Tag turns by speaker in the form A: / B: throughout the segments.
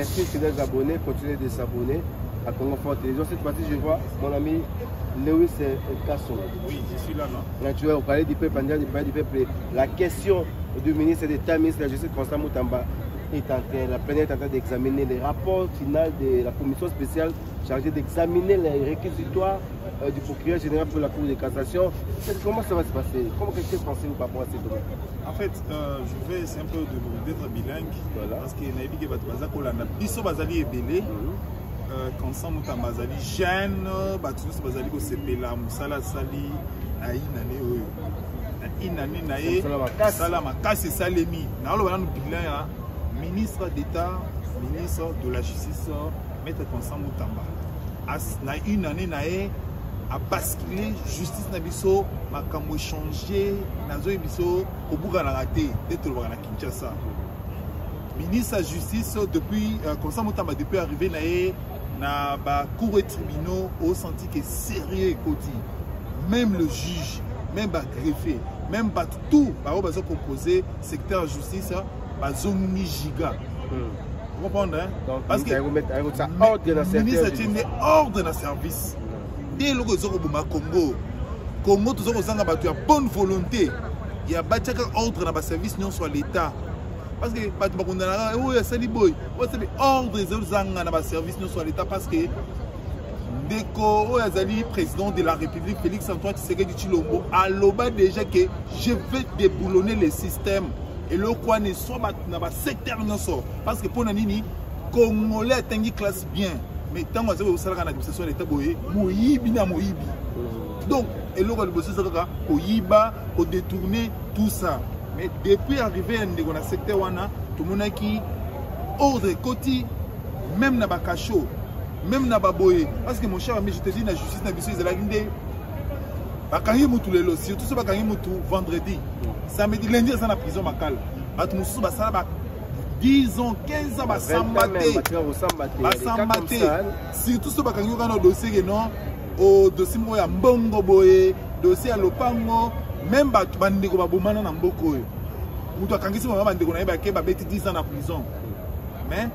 A: Merci fidèles abonnés, continuez de s'abonner à Congo Fort Télévision. Cette fois-ci, je vois mon ami Lewis Kasson.
B: Oui, je suis là, non?
A: Tu vas parler du peuple, du peuple. La question du ministre d'État, ministre de la Justice, Constant Moutamba, la plénière est en train d'examiner les rapports finaux de la commission spéciale chargée d'examiner les réquisitoires du procureur général pour la Cour de cassation. Comment ça va se passer? Qu'est-ce que pensez-vous par rapport à ces domaines?
B: En fait, je vais essayer un peu d'être bilingue. Voilà. Parce que Naïbi Bazako, Bisso Bazali est belé. Constant Moutamba Bazali, jeune, Batus Bazali, Sepela, Moussala Sali, Aïnane, Aïnane, Naïe, Salama, Kassi Salemi. Nous bilan. Ministre d'État, ministre de la Justice, Maître Constant Moutamba. Na une année, a basculé justice na biso, makambo changé, nazo biso, au bout de la raté, d'être le Kinshasa. Ministre de la Justice, depuis Constant Moutamba, depuis arrivé na ba cour et tribunaux, au senti que sérieux et côté. Même le juge, même ba greffier, même ba tout, ba composé, secteur de justice. Bazongi giga. Vous comprenez? Parce que le ministre a mis ordre dans le service. Dès lors que nous avons Congo, Congo, nous avons bonne volonté. Il y a ordre dans le service, non soit l'État. Parce que nous avons ordre dans le service, non soit l'État. Parce que le président de la République, Félix Antoine Tshisekedi Tshilombo, a l'oba déjà que je vais déboulonner le système. Et le quoi ne soit pas dans le secteur parce que pour nous, Congolais a une classe bien. Mais tant que vous savez que l'administration de l'État, Moïbi na Moïbi. Donc, et le quoi de c'est pour Yiba, pour détourner tout ça. Mais depuis arriver dans le secteur, tout le monde qui ordre côté, même dans Bakacho, même dans Baboye. Parce que mon cher ami, je te dis, la justice, la justice, la guinde. Bakangi Moutou lelo, surtout ce Bakangi Moutou vendredi. Samedi, lundi, ça na prison Makal. Batmoussou, Basala, 10 ans, 15 ans, Basambate. Surtout ce Bakangi au dossier, non, au dossier Moya Mbongo Boye, dossier à Lopango, même Bandeko Baboumana Namboko. Moutou Akangi, si maman Bandeko Naïba, Babeti 10 ans en prison. Mais,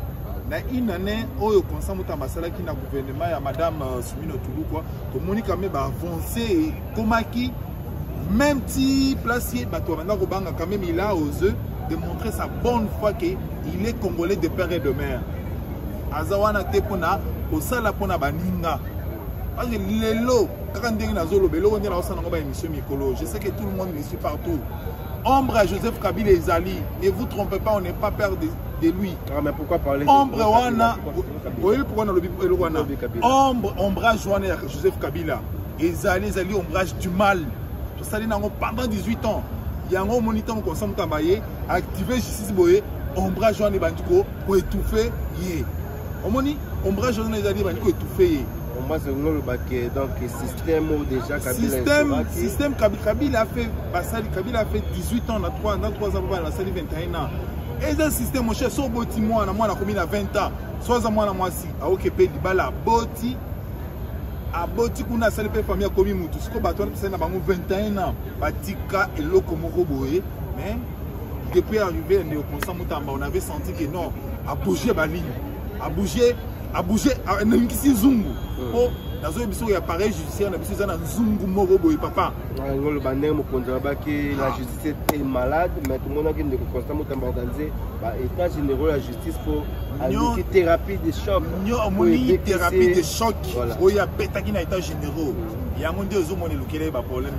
B: na une année au Constant Moutamba Sala qui na gouvernement ya madame Soumino Toulou quoi que Monica me va avancer Komaki même si placier bato maintenant Robanga quand même il a osé démontrer sa bonne foi que il est congolais de père et de mère azawana tepona osala pona baninga parce que lelo quand ndenge nazolo belo on dira osana ngoba émission mikolo je sais que tout le monde me suit partout Ombre à Joseph Kabila et Zali ne vous trompez pas on n'est pas peur de lui.
A: Ah, mais pourquoi parler
B: Ombre Wana, oui, pourquoi on le ombrage Wana Joseph Kabila. Et Zali, ombrage du mal. Ça pendant 18 ans. Il y a un moniteur qui consomme Tambaye, activé justice boye, ombrage Wana Bandiko pour étouffer. Ombrage Wana Zali Bandiko étouffer.
A: Moi, c'est le baquet. Donc, système déjà Kabila.
B: Système Kabila a fait 18 ans, dans 3 ans, il a 21 ans. Et ce système, mon cher, soit boti moi, on a combien 20 ans, soit moi, moi, si, à occupé du bala, boti, à boti, qu'on a salé famille à commis moutou, ce qu'on a 21 ans, batika et l'eau boé, mais depuis arriver au Constant Moutamba, on avait senti que non, à bouger la ligne, à bouger, à n'importe zungu. Oh, dans un épisode, il y a pareil judiciaire, il y a un zungu moro boé, papa.
A: Le banner me contrôle que la justice est malade, mais tout le monde a dit que Constant Moutamba organisé, état généraux la justice pour une thérapie de choc.
B: Une thérapie de choc. Il y a bêta qui n'a état généraux. Il y a un monde qui a un problème.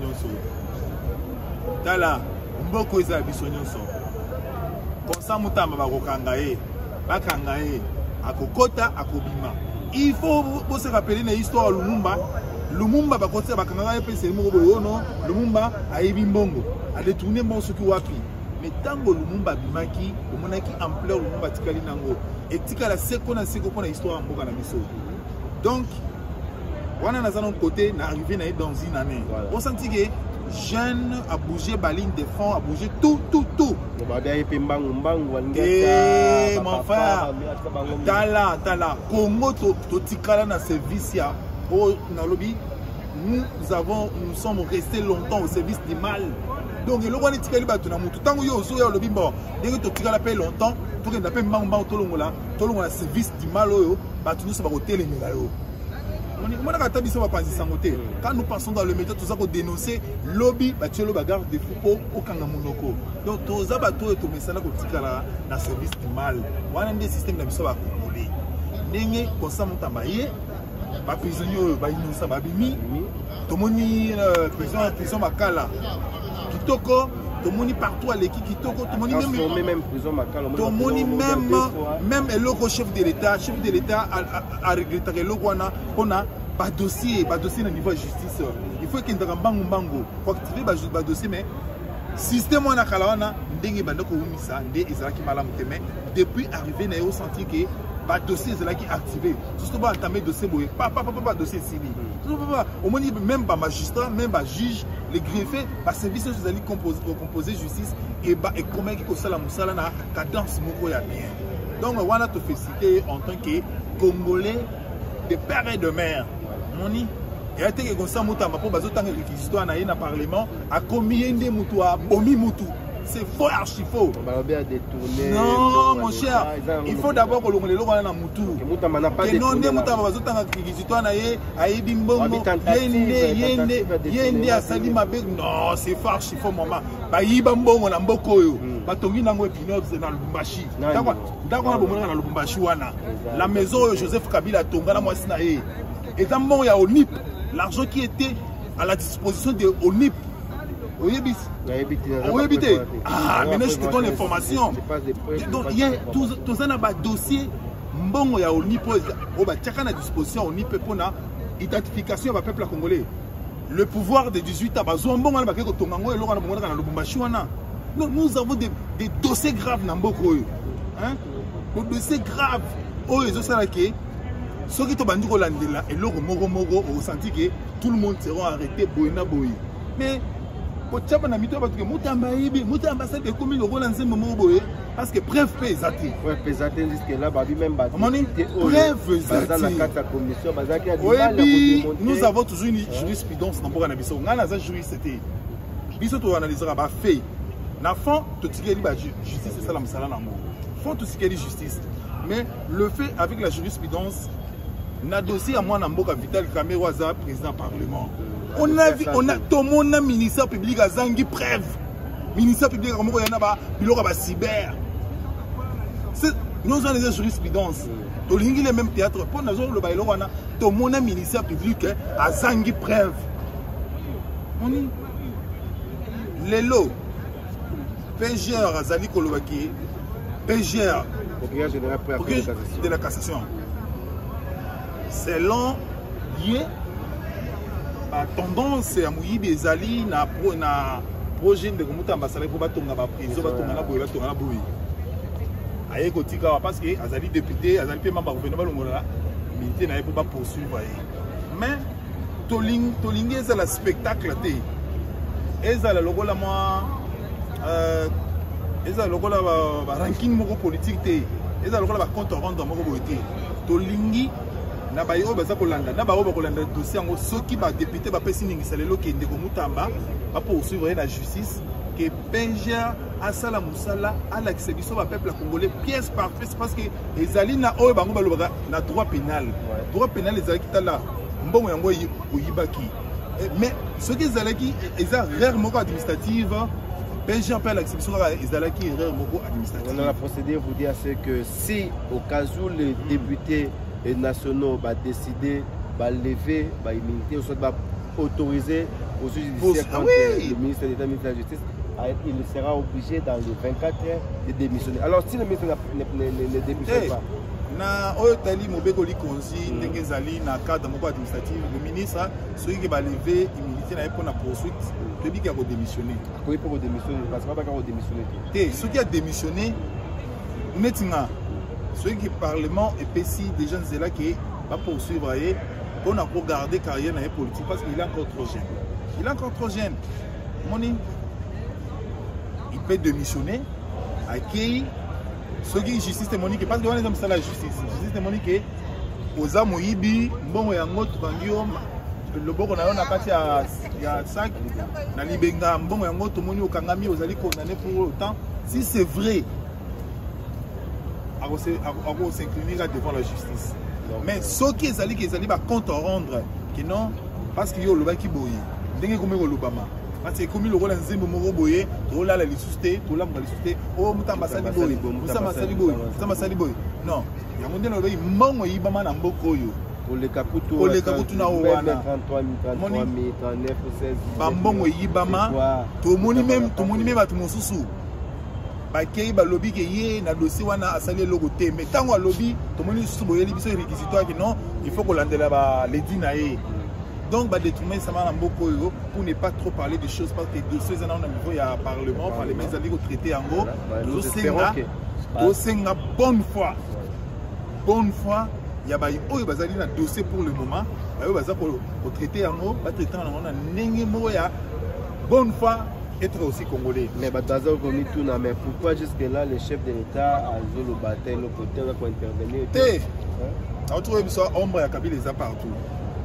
B: Tala, mboko eza biso nyonso. Constant Moutamba bakokangaye, bakangaye, akokota, akobima. Il faut se rappeler l'histoire de Lumumba. Lumumba va continuer à faire des Lumumba a évi Mbongo, a détourné mon ce qui wapi. Mais tant que Lumumba bimaki, le qui ampleur Lumumba tikali nango. Et tikala seko na seko pour l'histoire en Mboka na biso. Donc, on a dans côté, n'arrivé dans une année. On sentit que jeune a bougé baline de fond, a bougé tout. Et mon frère, tala, Congo to tikala na service ya. Nous sommes restés longtemps au service du mal. Donc le roi n'etikali bato na mutu tango yo ozo ya lobi bon dès que tu tikala paye longtemps to kenda pe mbang tolongola service du mal oyo bato nyonso ba hôtel emela yo. On a quand nous pensons dans le média, tout ça pour dénoncer lobby, le bagarre des fous au Kangamunoko. Donc, tout ça, tout est au message dans le service du mal. On a des systèmes de mission à contrôler. N'est-ce pas comme ça, mon tabaye, pas prisonnier, pas innocent, pas bimi, tout le monde prison Makala, Kitoko, tout le monde partout à l'équipe Kitoko, tout le monde
A: même prison Makala,
B: tout le monde même le chef de l'État a regretté le Rwanda, on a pas dossier au niveau de justice. Il faut qu'il y ait un bango, faut activer le dossier, mais système on a kalawana, ndenge bandako umisa, ndé ezalaki malamu mais depuis arrivé na yo senti que ba dossier ezalaki activé. Tout ce que va entamer dossier boye, pas dossier civil. Au moins même pas magistrat, même pas juge, les greffiers, ba service ezali composer justice et comment qui kosala musala na cadence moko ya bien. Donc on va te féliciter en tant que Congolais de père et de mère. Moni et a été comme ça mutamba pour bazotanga réquisitoire na na parlement a commis des mutu a bomi mutu. C'est faux, archi faux. Non, mon cher, il faut d'abord que l'on ait un moutou. Non, ne mutamba bazotanga réquisitoire na a bimbongo yende asali mabe. Non, c'est faux, archi faux maman. Ba yiba mbongo na mboko yo. Batongi nango epinox na Lubumbashi. D'accord na bomona na Lubumbashi wana. La maison Joseph Kabila tonga na mwasi na ye. Et dans mon ya ONIP, l'argent qui était à la disposition de ONIP. Oui, ah, maintenant je te donne l'information. Donc, il y a tout ça dans le dossier. Bon, il y a ONIP, il y a à disposition ONIP pour l'identification du peuple congolais. Le pouvoir de 18 ans, nous avons des dossiers graves dans Mboko. Des dossiers graves. Ceux qui ont dit et l'autre moro ont senti que tout le monde sera arrêté boina boy. Mais au Tchad on a mis toi parce que Moutamba c'est des communes au Roland moment boy parce que preuve pesate.
A: Preuve pesate jusque là bah même bah.
B: Preuve pesate. Oui, nous avons toujours une jurisprudence dans Bourana Bissau. On a la jurisprudence c'était. Bissau tu analysera bah fait. Na fond tout ce qui est justice c'est ça la msala na mo. Fond tout ce qui est justice. Mais le fait avec la jurisprudence na dossier à moi na mboka Vital Kamerhe waza président parlement. On a tout le monde ministère public à Zangi preuve. Ministère public à Moko yana ba biloko ba cyber. Nous avons des jurisprudences. To lingi le même théâtre pour na zo le bailo wana tout le monde ministère public à Zangi preuve. On y lelo PGR azali kolobaki PGR de la cassation. Selon lié à tendance à mouiller des alliés na projet de Mutamba Salé pour batonga ba prison batonga na boya batonga na boyi. Aye kotika parce que azali député azali pe membre gouvernement longola milité na pour ba poursuivre. Mais tolingi c'est le spectacle té. Eza la logola moi eza logola ba ranking moko politique té. Eza logola ba compte rendre moko boité. Tolingi na ba yo baza kolanda na ba yo ba kolanda dossier ngo soki ba député ba pesi ningisa lelo ke ndeko Mutamba ba poursuivre la justice que Benja asala musala ala kisebiso ba peuple congolais pièce par pièce parce que ezali na oyo bango ba loba na droit pénal ezali kitala mbongo yango oyibaki mais ce qui ezalaki eza rare moko administrative Benja appelle la exception ezalaki erreur moko administrative.
A: Dans la procédure vous dire c'est que si au cas où les députés et nationaux va décider, va lever, va immunité, ou soit va autoriser aux judiciaires contre le ministre d'État, ministre de la Justice, il sera obligé dans les 24 heures de démissionner. Alors si le ministre ne démissionne pas,
B: na Otali Mobekoli Konzi, Ndengezali, na cadre administratif, le ministre, celui qui va lever immunité pour la poursuite, celui qui a démissionné.
A: Oui, pour démissionner, parce qu'il va démissionner.
B: Celui qui a démissionné, nettement. Ceux qui parlement et PC des jeunes c'est là qui va poursuivre pour garder carrière dans les politiques parce qu'il est encore trop jeune. Il est encore trop jeune. Il peut démissionner, accueillir ceux qui justice témoignent parce que on est comme ça la justice. Justice témoigne que aux amoyibi bon et en autre loboko na yo na kati ya sac na libenga mbongo yango tomoni okangami ozali condamné pour autant si c'est vrai ako s'incliner devant la justice mais soki ezali ba compte à rendre que non parce que yo lobaki boye ndenge komi kolobama parce que komi lokola nzembo moko boye tolala lisusu te tolamba lisusu te o mutamba sali boye mutamba sali boye non yango nde lobaki mbongo yibama na mboka oyo
A: oleka kutu na
B: wana
A: 33 000, 39 16
B: bambongo yibama tomoni même bato mosusu bakei balobi ke ye na dossier wana asali eloko te mais tango alobi tomoni susu boyeli biso réquisitoire que non il faut kolandela ba ledi na ye donc ba détourner ça na mboko yo pour ne pas trop parler des choses parce que dossiers na niveau ya parlement enfin les mêmes alliés traiter en gros dosenga bonne foi ya ba oyo bazali na dossier pour le moment bayo baza ko traiter en gros ba traiter na ndenge mo ya bonne foi être aussi congolais.
A: Mais mais pourquoi jusque-là le chef de l'État a joué le bataille, le côté pour intervenir?
B: On trouve ça ombre à Kabila les partout.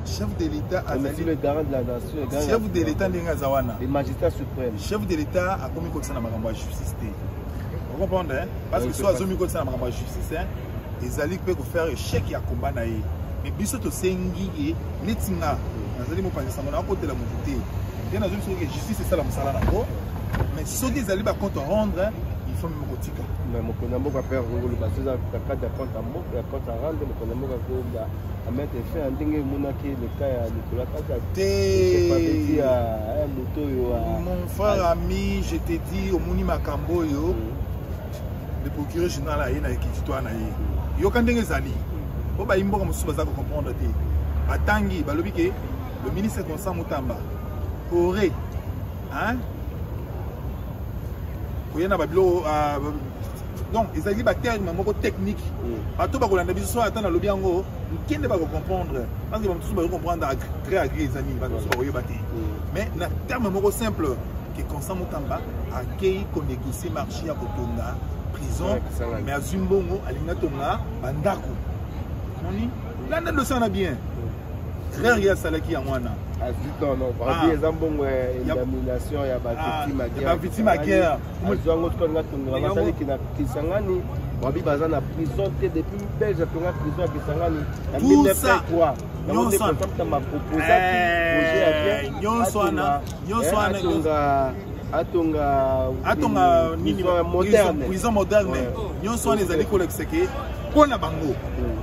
B: Chef de l'État a
A: dit le garant de la nation.
B: Chef de l'État n'est Zawana.
A: Le magistrat suprême.
B: Chef de l'État a commis contre ça dans ma justice. Vous comprenez? Parce que soit zomi contre ça dans ma justice, les alliés peuvent faire échec à combat naïe. Mais bisoto sengi netinga. Nazali mo penser ça mon à côté la montée. Il y a une justice, c'est ça la moussala. Mais ceux qui allaient compte rendre, il faut même rotika.
A: Mais mon connaissement va faire le bassin de compte à mot, à compte à rendre, mon connaissement va mettre fait un dingue monaki le cas à Nicolas Kaka.
B: Mon frère ami, je t'ai dit au Mouni Makambo, le procureur général a une équipe na ye. Yo kandenge zali. Bo ba imbo comme sous baza comprendre te. Atangi balobike le ministre Constant Mutamba aurait hein donc ils ont dit bactéries mais technique bato ba kolanda biso ata na lobi yango nkende ba comprendre parce que bato ba comprendre très agréé les amis bato ba yebati mais na terme moko simple que Constant Mutamba accueille qu'on négocier marché à Kotonga prison mais à Zumbongo alinga tonga bandako moni là le dossier na bien très rien salaki ya mwana.
A: Non, non, par exemple, il y a une domination, il y a
B: une victime à guerre.
A: Il y a une prison depuis belge à prison à
B: tout ça. Prison moderne. Nous sommes les alliés collègues pour la bango.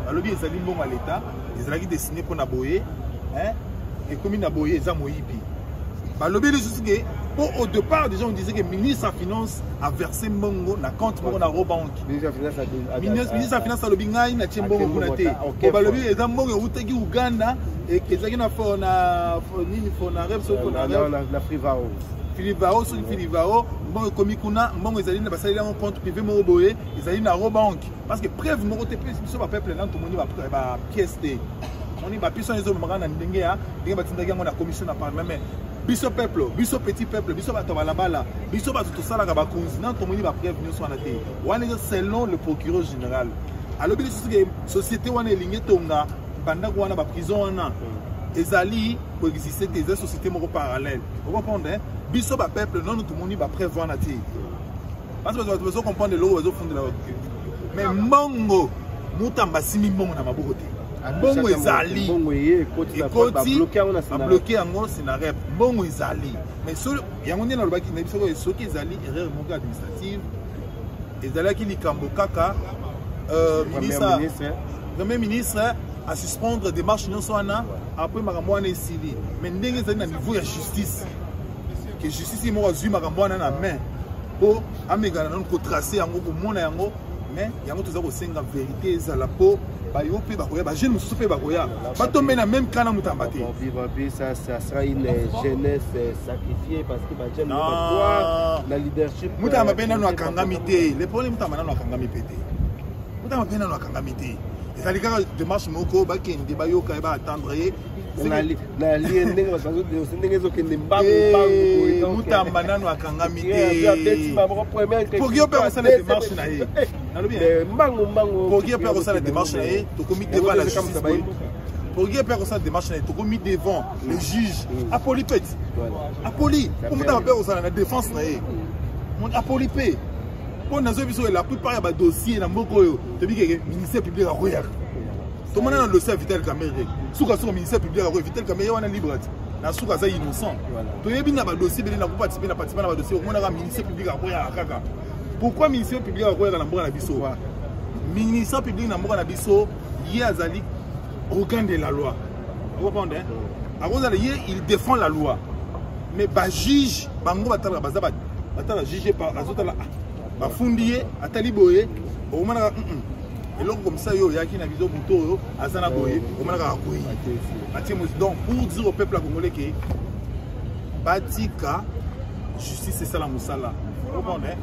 B: Alors bien, les alliés à l'État, les alliés destinés pour Naboye. Et comme il a boyé, ils ont moïbi. Au départ, déjà, on disait que le ministre de la Finance a versé Mongo na compte pour la Robank. Le ministre de la Finance a le bingaï na Tchembongo Kunate. Au Balobi, ils ont Mongo Outegi Uganda et qu'ils ont fait na
A: Frivao.
B: Filivao, sur Filivao, bon, comme il y a bon, ils allaient dans un compte privé Moroboé, ils allaient dans Robank. Parce que preuve, nous avons été sur le peuple, là, tout le monde va pièce. On y va plus sur les hommes, on a une commission à parler, mais biso peuple, biso petit peuple, biso batabalabala, biso tout ça là, non, tout le monde va prévenir sur la télé. On est selon le procureur général. Alors, la société on est lignée tonga, pendant qu'on a la prison on a, les alliés pour exister des sociétés parallèles. Vous comprenez? Biso peuple, non, tout le monde va prévoir la télé. Parce que vous devez comprendre l'eau, vous fond de la. Mais Mongo, Moutamba Simi Mongo na mabokote. Bongo ezali bloqué yango sinarep bongo ezali mais so yango ndena lobaki na biso ko soki ezali erreur moko administrative ezalaki likambo kaka premier ministre à suspendre des marches nyonso wana après makambo wana esili mais ndenge ezali na niveau ya justice que justice moko azwi makambo wana na main po amegana non ko tracer yango ko mona yango mais yango toza ko senga vérité ezala po bayope bakoya ba jeune mususu pe bakoya batombe na même kana mutamba te
A: ça sera une jeunesse sacrifiée parce que ba jeune ba la leadership
B: mutamba pe nanu akangami te le problème mutamba nanu akangami pété mutamba pe nanu akangami te ezali kaka démarche moko bakende bayoka ba attendre
A: na liendenge basanzo de ndenge ezokende mbangu
B: mutamba nanu akangami te pour yo pe osala démarche na ye
A: mbangu
B: pour yo pe osala démarche na ye to comité va la justice pour qu'il y ait ça démarche, tu as mis devant le juge. Apoli pète. Apoli. Pour que tu aies la défense. Apoli pète. Pour la plupart des dossiers, tu as dit que le ministère public a regardé. Tout le monde a le dossier Vital Kamere. Si le ministère public a regardé, Vital Kamere est libre. Na souka za innocent. To yebi na ba dossier bele na ko participer na ba dossier au moins na ministère public a koya kaka. Pourquoi ministère public a koya na mboka na biso? Ministère public na mboka na biso yé azali organe de la loi. Vous comprenez? Avant d'aller il défend la loi. Mais ba juge bango batala bazaba batala juger par azotala ba fundier atali boye au moins et donc comme ça, il y a qui n'a vision moto, Azana Boye, au moins donc pour dire au peuple congolais que Batika, justice c'est ça la moussala. Vous comprenez?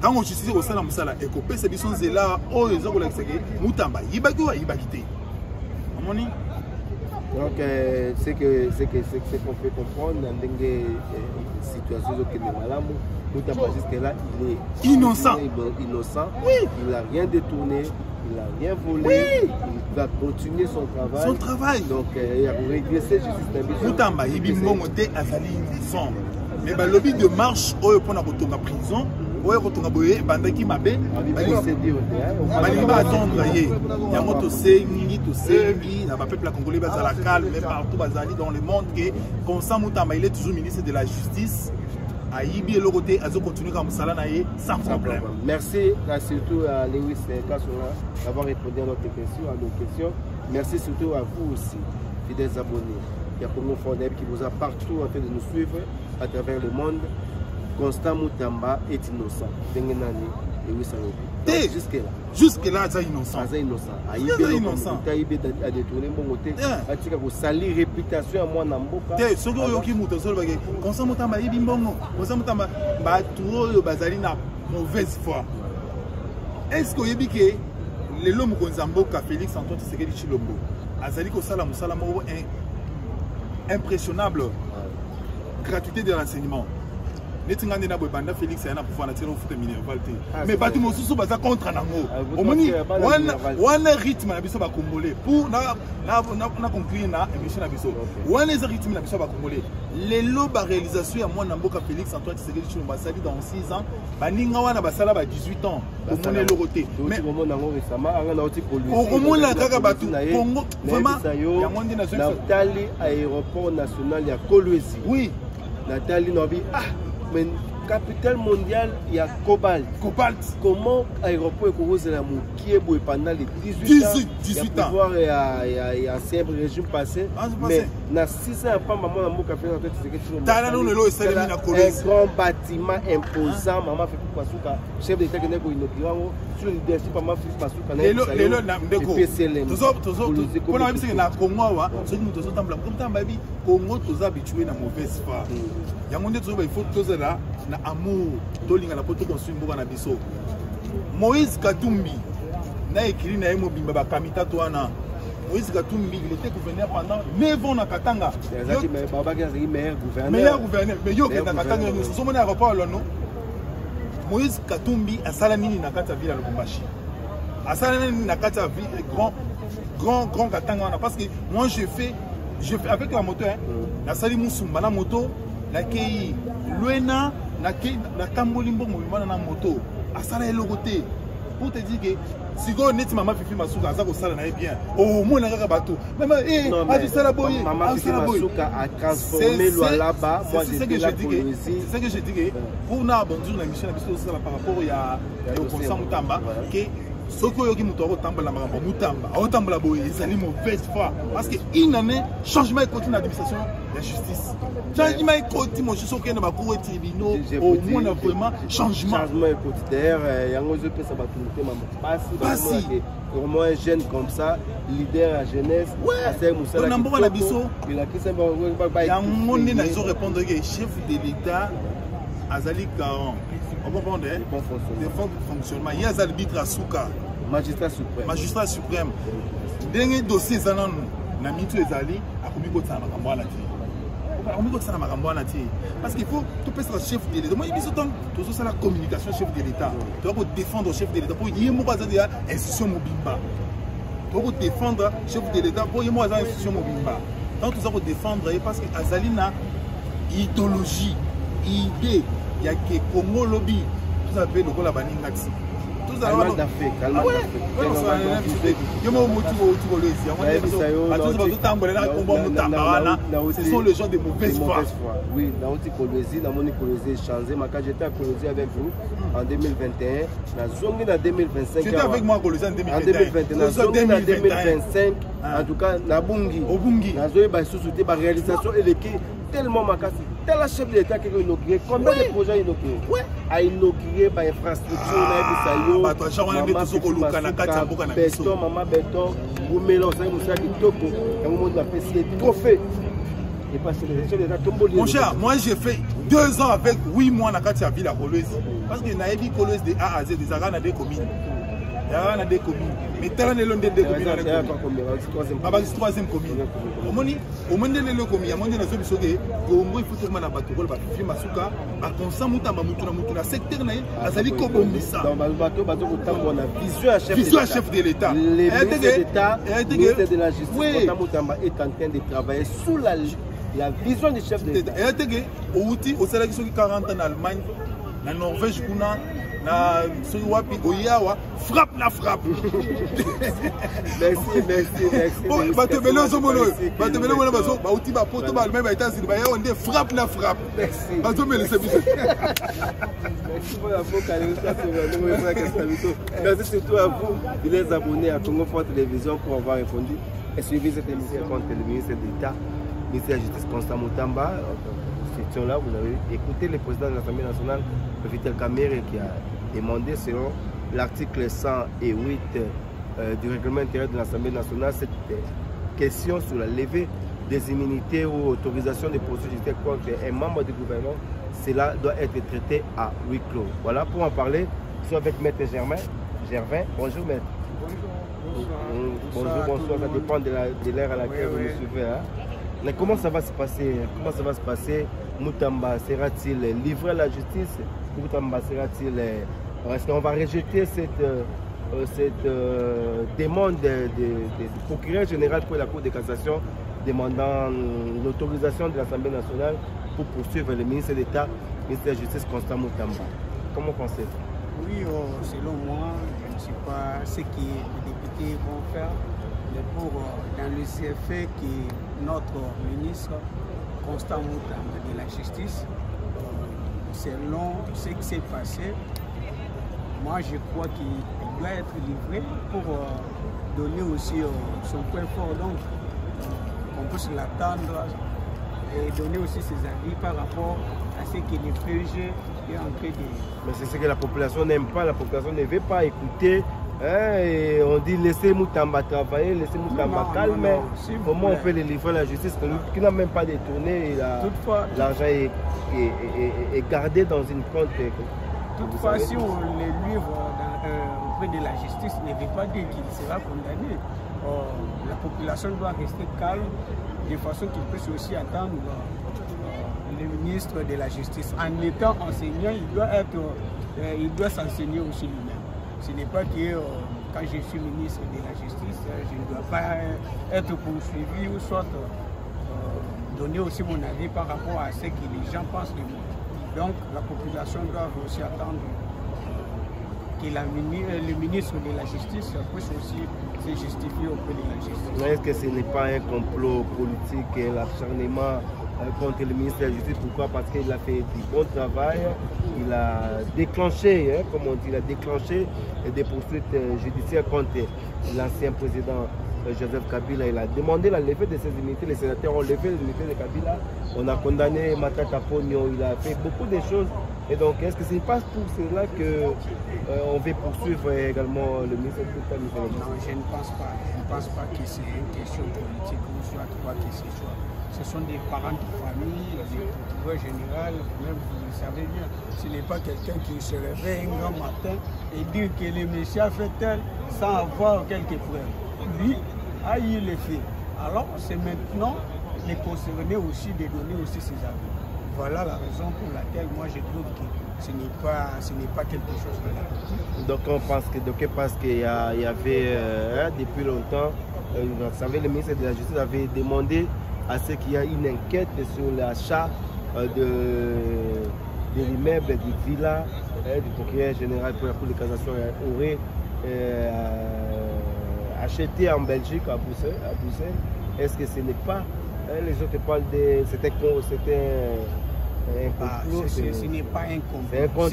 B: Quand on justice au la moussala et qu'on peut se dire c'est là, oh ils ont relaxé, Moutamba, Yibagua, Yibagité.
A: Donc c'est qu'on peut comprendre dans des situations qui sont malades. Moutamba jusque-là, il est
B: innocent.
A: Oui. Il n'a rien détourné. Il n'a rien volé, oui. Il va continuer son travail.
B: Son travail.
A: Donc, il a régressé juste
B: Moutamba, il est monté à Zali innocent. Mais le lobby de marche, on est en prison. On est en boye, pendant qu'il m'a bé. Il va attendre. Il y a un moto Sengi, il n'a pas peuple congolais, il va la calme, mais partout dans le monde. Comme ça, Moutamba, il est toujours ministre de la Justice. Aïbi et le côté, ils ont continué comme ça sans problème.
A: Merci surtout à Lewis Kassoura d'avoir répondu à nos questions. Merci surtout à vous aussi, fidèles abonnés. Il y a Congo Fondeb qui vous a partout en train de nous suivre à travers le monde. Constant Moutamba est innocent.
B: Jusque-là, c'est innocent.
A: C'est innocent. Il a détourné mon côté. Il a sali réputation à moi dans Mboka.
B: Ce qui est constant Moutamba est bimbongo. Constant Moutamba est mauvaise foi. Est-ce que vous avez dit que l'homme Gonzamboka, Félix Antoine Tshisekedi Tshilombo, Azali Kosala Moussala Moro est impressionnable. Gratuité de l'enseignement. Netingande na banda Félix yana pouvoir na tirer au foot minerval te mais batu mosusu baza contre nango omoni wana rythme na biso ba congolais pour na conclure na émission na biso wana za rythme na biso ba congolais lelo ba réalisation ya mwana mboka Félix Antoine Tshisekedi Tshilombo sali dans 6 ans baninga wana basala ba 18 ans omoni le côté mais
A: omona ngo récemment anga na oti polluer
B: omona kaka batu Congo vraiment
A: ya monde na Natali aéroport national ya Kolwezi
B: oui
A: Natali Nobi mais capitale mondiale, il y a Cobalt. Comment l'aéroport est causé la Moukiebo pendant les 18 ans il y a un régime passé. Mais dans 6 ans, maman un grand bâtiment imposant. Maman fait pour Pasuka. Chef d'État qui est inauguré. Sur le leadership, maman fait Pasuka. Congo, tous habitués à mauvaise foi. Il faut que là, na amour, tolinga la poto construire mboka na biso. Moïse Katumbi, na écrit na yemo bimba ba kamita toana. Moïse Katumbi, il était gouverneur pendant 9 ans na Katanga. Meilleur gouverneur, mais yo na Katanga nous sommes na rapport là non. Moïse Katumbi a salamini na kata ville à Lubumbashi. A salamini na kata ville grand Katanga parce que moi je fais avec la moto hein. Na sali musumba na moto na kei Luena na Tambolimbo Moumana na moto asala elogote pour te dire que si go net maman fifi masuka aza ko sala na bien au moins na kaka bato même a sala boye maman fifi masuka a transformé loi là-bas moi
B: c'est ce que je dis que pour na bonjour na mission na biso sala par rapport ya au consent Moutamba que soko yoki muto ko tambola makambo Moutamba o tambola boye ezali mauvaise foi parce que une année changement continue d'administration la justice changement continue mon justice qui na ba cour tribunaux au moins vraiment changement
A: quotidien yango je peux ça ba tout maman pour moi un jeune comme ça leader à jeunesse assez musala
B: na mboka na biso
A: il a qui ça ba
B: yango ni na zo répondre que chef de l'état azali 40 on comprend des bons fonctionnement il y a l'arbitre à Souka magistrat suprême dernier dossier zananu na mitu ezali akomi ko tsana makambo ala ti akomi ko tsana makambo ala ti parce qu'il faut tout peut être chef de l'état moi biso tant tout ça la communication chef de l'état tu dois défendre chef de l'état pour yemo bazali ya institution mobimba pour défendre le chef de l'État, pour moi, c'est une institution mobile. Donc, tout ça pour défendre, parce que Azalina, idéologie, idée, il y a que Congo lobby, tout ça fait le rôle à Banin Naxi. Tout ça va d'Afrique. Ah ouais, ce sont les gens de mauvaise foi.
A: Oui, j'étais à Colosie avec vous en 2021.
B: Tu étais avec moi à Colosie en 2021.
A: En 2025, en tout cas, na Bungi. Au Bungi. Na Zoé Baïsou-Souté, la réalisation est tellement macasse. Tel la chef de l'État qui a inauguré. Combien de projets a inauguré? A inauguré par infrastructure, béton, maman béton, vous mélangez, vous savez, Toko, et vous montrez la fessier, trophée. Et parce que les chefs de l'État tombent.
B: Mon cher, moi j'ai fait 2 ans avec 8 mois dans la ville à Colosie. Parce que Naïbi Colosie de A à Z, des Arana des communes. Il y a des communes. Mais tel est l'un des communes. C'est la 3e commune. Au moment où il y a des communes, il y a des solutions. Il faut que les bateaux soient masuka, comme ça, secteur vision chef de l'État.
A: Le ministre de la Justice est en train de travailler sous la vision du chef de l'État.
B: Au 40 ans en Allemagne, en Norvège, na Soiwapi Oyawa frappe la frappe.
A: Merci.
B: Frappe la frappe.
A: Merci pour la merci surtout à vous de les abonner à Congo Fort Télévision pour avoir répondu et suivi cette émission contre le ministre d'État, ministre de la Justice Constant Moutamba. Là, vous avez écouté le président de l'Assemblée nationale, Vital Kamerhe, qui a demandé, selon l'article 108 du règlement intérieur de l'Assemblée nationale, cette question sur la levée des immunités ou autorisation de poursuites judiciaires contre un membre du gouvernement. Cela doit être traité à huis clos. Voilà, pour en parler, je suis avec Maître Gervin. Bonjour Maître. Bonjour, ça dépend de l'ère à laquelle vous nous suivez. Hein. Mais comment ça va se passer? Moutamba sera-t-il livré à la justice? Moutamba sera-t-il... Est-ce qu'on va rejeter cette demande du procureur général pour la Cour de cassation demandant l'autorisation de l'Assemblée nationale pour poursuivre le ministre d'État, ministre de la Justice Constant Moutamba? Comment pensez-vous?
C: Oui, selon moi, je ne sais pas ce que les députés vont faire, mais pour dans les effets que notre ministre Constant Moutamba de la Justice, selon ce qui s'est passé, moi je crois qu'il doit être livré pour donner aussi son point fort. Donc, on peut se l'attendre et donner aussi ses avis par rapport à ce que le PG est en train de...
A: Mais c'est ce que la population n'aime pas, la population ne veut pas écouter. Et on dit laissez Moutamba travailler, laissez Moutamba calmer. Comment on peut les livrer à la justice qui n'a même pas détourné? L'argent est gardé dans une compte.
C: Toutefois, si on les livre auprès de la justice, ne veut pas dire qu'il sera condamné. La population doit rester calme de façon qu'il puisse aussi attendre le ministre de la Justice. En étant enseignant, il doit s'enseigner aussi lui-même. Ce n'est pas que quand je suis ministre de la Justice, je ne dois pas être poursuivi ou soit donner aussi mon avis par rapport à ce que les gens pensent de moi. Donc la population doit aussi attendre que le ministre de la Justice puisse aussi se justifier auprès de la justice.
A: Est-ce que ce n'est pas un complot politique et l'acharnement contre le ministre de la Justice? Pourquoi? Parce qu'il a fait du bon travail, il a déclenché, comme on dit, il a déclenché des poursuites judiciaires contre l'ancien président Joseph Kabila. Il a demandé la levée de ses immunités, les sénateurs ont levé l'immunité de Kabila, on a condamné Matata Pogno, il a fait beaucoup de choses. Et donc, est-ce que ce n'est pas pour cela qu'on veut poursuivre également le ministre de l'État?
C: Non, je ne pense pas. Je ne pense pas que c'est une question politique ou soit quoi que ce soit. Ce sont des parents de famille, des procureurs généraux, même vous le savez bien. Ce n'est pas quelqu'un qui se réveille un grand matin et dit que le monsieur a fait tel sans avoir quelques preuves. Lui a eu les faits. Alors, c'est maintenant les concerner aussi de donner aussi ses avis. Voilà la raison pour laquelle moi je trouve que ce n'est pas quelque chose de la politique.
A: Donc on pense qu'il y avait depuis longtemps, vous savez, le ministre de la Justice avait demandé à ce qu'il y ait une enquête sur l'achat de l'immeuble, du villa du procureur général pour la Cour de cassation aurait acheté en Belgique, à Bruxelles. Est-ce que ce n'est pas, les autres parlent de, c'était un complot?
C: Ce n'est pas un complot.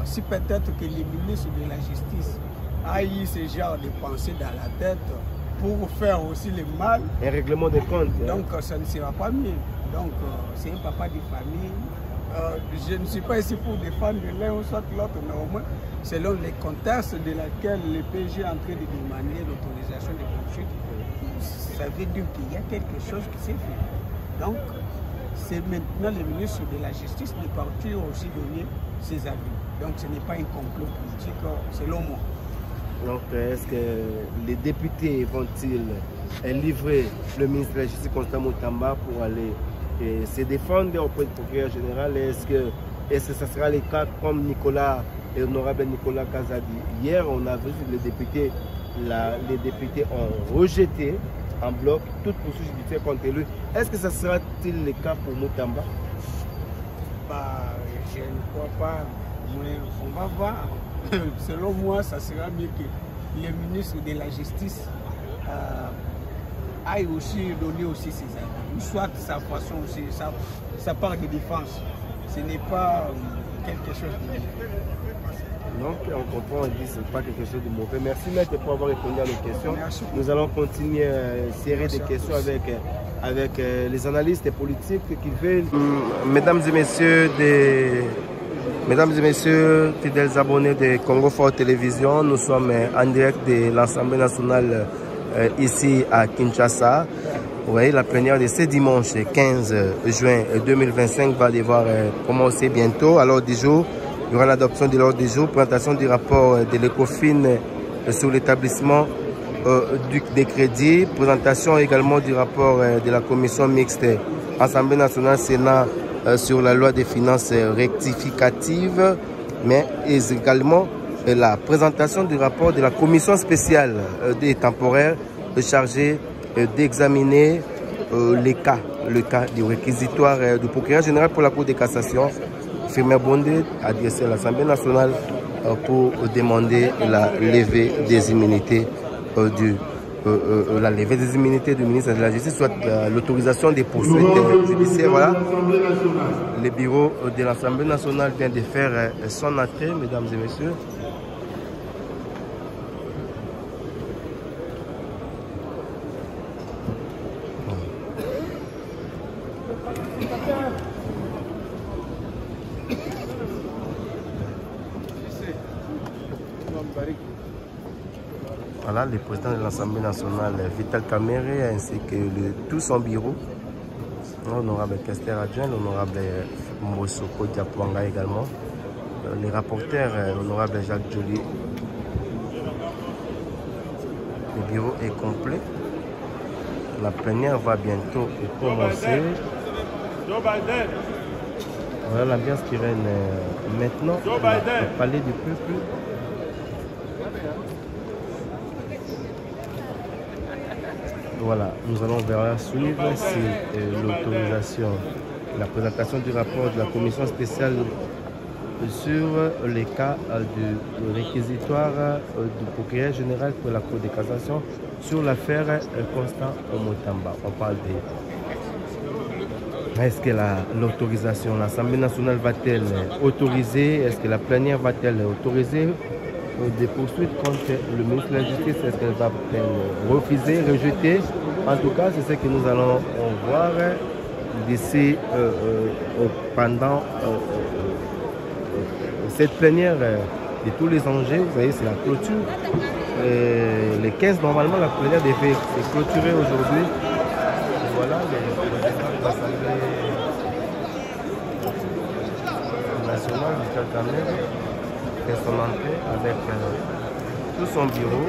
C: Si peut-être que les ministres de la Justice a eu ce genre de pensée dans la tête pour faire aussi le mal.
A: Un règlement de compte.
C: Donc ça ne sera pas mieux. Donc c'est un papa de famille. Je ne suis pas ici pour défendre l'un ou soit l'autre, mais au moins selon les contextes de laquelle le PG est en train de demander l'autorisation de poursuite, ça veut dire qu'il y a quelque chose qui s'est fait. Donc c'est maintenant le ministre de la Justice de partir aussi donner ses avis. Donc ce n'est pas un complot politique selon moi.
A: Donc est-ce que les députés vont-ils livrer le ministre de la Justice Constant Moutamba pour aller se défendre auprès du procureur général? Est-ce que ça sera le cas comme l'honorable Nicolas Kazadi? Hier, on a vu que les députés ont rejeté en bloc toute poursuite judiciaire contre lui. Est-ce que ça sera-t-il le cas pour Moutamba?
C: Je ne crois pas. Mais on va voir. Selon moi, ça sera mieux que le ministre de la Justice aille aussi donner aussi ses avis. Soit sa façon aussi, sa part de défense. Ce n'est pas quelque chose de mauvais.
A: Donc on comprend, on dit que ce n'est pas quelque chose de mauvais. Merci maître pour avoir répondu à nos questions.
C: Merci.
A: Nous allons continuer à serrer des questions avec les analystes politiques qui veulent. Mesdames et messieurs, fidèles abonnés de Congo Fort Télévision, nous sommes en direct de l'Assemblée nationale ici à Kinshasa. Vous voyez, la plénière de ce dimanche 15 juin 2025 va devoir commencer bientôt. À l'ordre du jour, il y aura l'adoption de l'ordre du jour, présentation du rapport de l'ECOFIN sur l'établissement des crédits, présentation également du rapport de la commission mixte Assemblée nationale Sénat sur la loi des finances rectificatives, mais également la présentation du rapport de la commission spéciale des temporaires chargée d'examiner le cas du réquisitoire du procureur général pour la Cour de cassation, Firmin Bondé, adressé à l'Assemblée nationale pour demander la levée des immunités du ministre de la Justice, soit l'autorisation des poursuites judiciaires. Voilà. Le bureau de l'Assemblée nationale vient de faire son entrée, mesdames et messieurs. Voilà, le président de l'Assemblée nationale, Vital Kamerhe, ainsi que tout son bureau, l'honorable Kester Adjoint, l'honorable Mosoko Diapwanga également, les rapporteurs, l'honorable Jacques Joly. Le bureau est complet. La plénière va bientôt commencer. Voilà l'ambiance qui règne maintenant au palais du peuple. Voilà, nous allons vers suivre si l'autorisation, la présentation du rapport de la commission spéciale sur les cas du réquisitoire du procureur général pour la Cour de cassation sur l'affaire Constant Moutamba. On parle de... Est-ce que l'autorisation, l'Assemblée nationale va-t-elle autoriser? Est-ce que la plénière va-t-elle autoriser des poursuites contre le ministre de la Justice? Est-ce qu'elle va refuser, rejeter? En tout cas, c'est ce que nous allons voir d'ici pendant cette plénière de tous les enjeux. Vous voyez, c'est la clôture. Les 15, normalement, la plénière devait se clôturer aujourd'hui. Voilà, les présidents de l'Assemblée nationale, Vital Kamerhe, fait son entrée avec tout son bureau.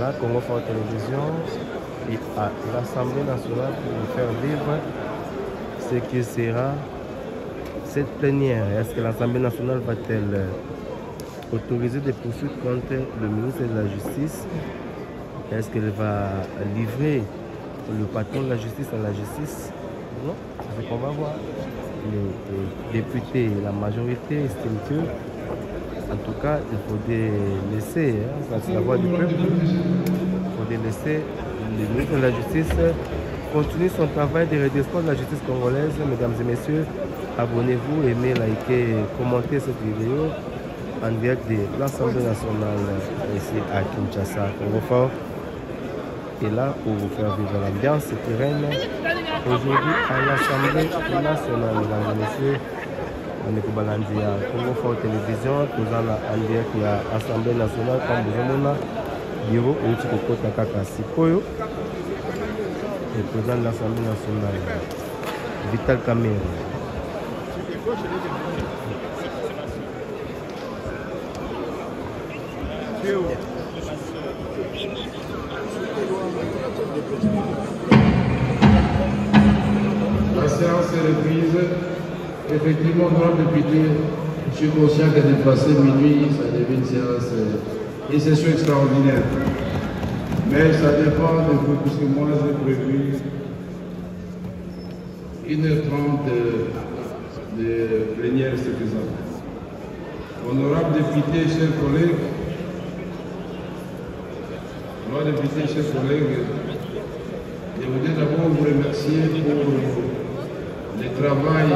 A: Voilà, Congo Fort Télévision et à l'Assemblée nationale pour faire vivre ce qui sera cette plénière. Est-ce que l'Assemblée nationale va-t-elle autoriser des poursuites contre le ministre de la Justice? Est-ce qu'elle va livrer le patron de la justice à la justice? Non, c'est ce qu'on va voir. Les députés, la majorité estiment que, en tout cas, il faudrait laisser, ça c'est la voix du peuple, il faudrait laisser le ministre de la Justice continuer son travail de redressement de la justice congolaise. Mesdames et messieurs, abonnez-vous, aimez, likez, commentez cette vidéo en direct de l'Assemblée nationale ici à Kinshasa. Congo Fort est là pour vous faire vivre l'ambiance sereine aujourd'hui à l'Assemblée nationale. Mesdames et messieurs, on est pour Balandia Congo Fort Télévision, nous allons en direct à l'Assemblée nationale comme vous avez bureau et tu peux Kaka Sikoyo, le président de l'Assemblée nationale, Vital Kamerhe.
D: La séance est reprise. Effectivement, honorable député, je suis conscient que dépassé minuit, ça devient une session extraordinaire. Mais ça dépend de vous, puisque moi j'ai prévu 1h30 de plénière suffisante. Honorable député, chers collègues, je voudrais d'abord vous remercier pour le travail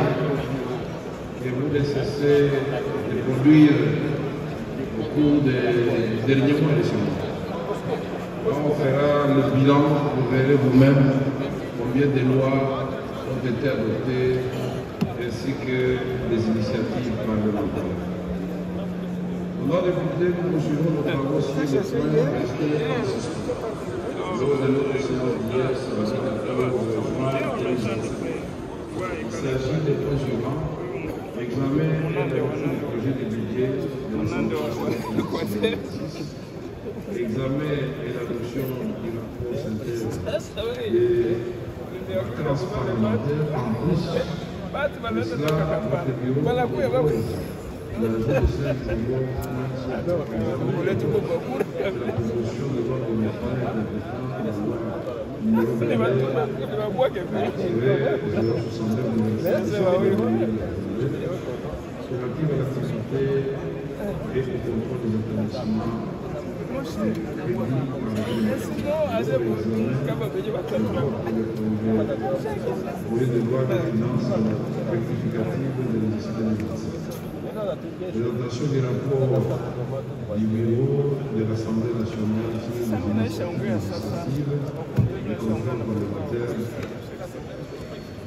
D: que vous ne cessez de produire au cours des derniers mois de ce mois. On fera le bilan, vous verrez vous-même combien de lois ont été adoptées ainsi que les initiatives parlementaires. Honorable député, nous poursuivons nos travaux sur les points restés en suspens. Lors de notre séance d'hier, sur la 14 juin 2017. Il s'agit des points suivants. Examen et l'adoption du projet de budget de l'Assemblée. Examen et l'adoption du rapport synthèse des vacances parlementaires. En plus de cela, notre bureau propose l'ajout de 5 millions de la promotion de l'ordre de métropole compétent à la loi numéro 069 relative à l'activité et au contrôle des établissements pour les devoirs de finances rectificatives de l'exercice 2017. Présentation du rapport du bureau de l'Assemblée nationale sur les initiatives législatives, le contrôle parlementaire,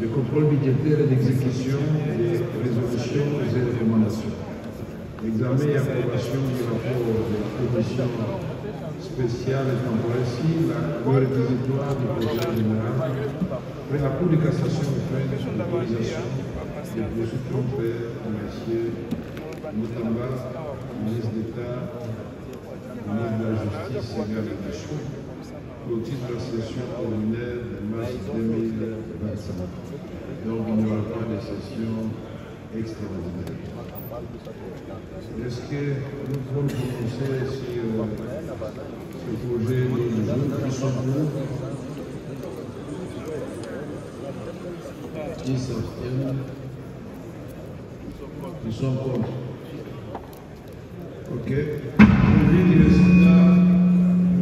D: le contrôle budgétaire et d'exécution des résolutions et des recommandations. Examen et approbation du rapport de la commission spéciale et temporaire, le réquisitoire du procureur général, après la Cour de cassation fait l'autorisation des poursuites contre M. Moutamba, ministre d'État, ministre de la Justice et garde des Sceaux, au titre de la session ordinaire de mars 2025. Donc il n'y aura pas de session extraordinaire. Est-ce que nous pouvons prononcer sur ce projet de jour qui sont pour? Qui s'abstiennent? Qui sont contre? Ok. Aujourd'hui, le résultat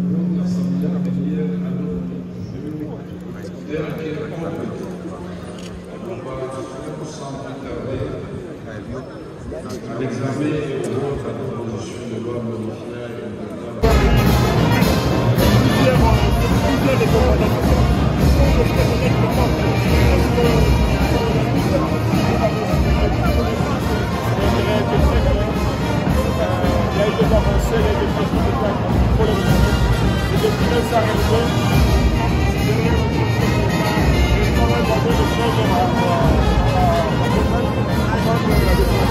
D: de l'Assemblée plénière à notre tel qu'il est complet. On va sans plus tarder à l'examen et au vote à la proposition de loi modifiée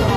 D: et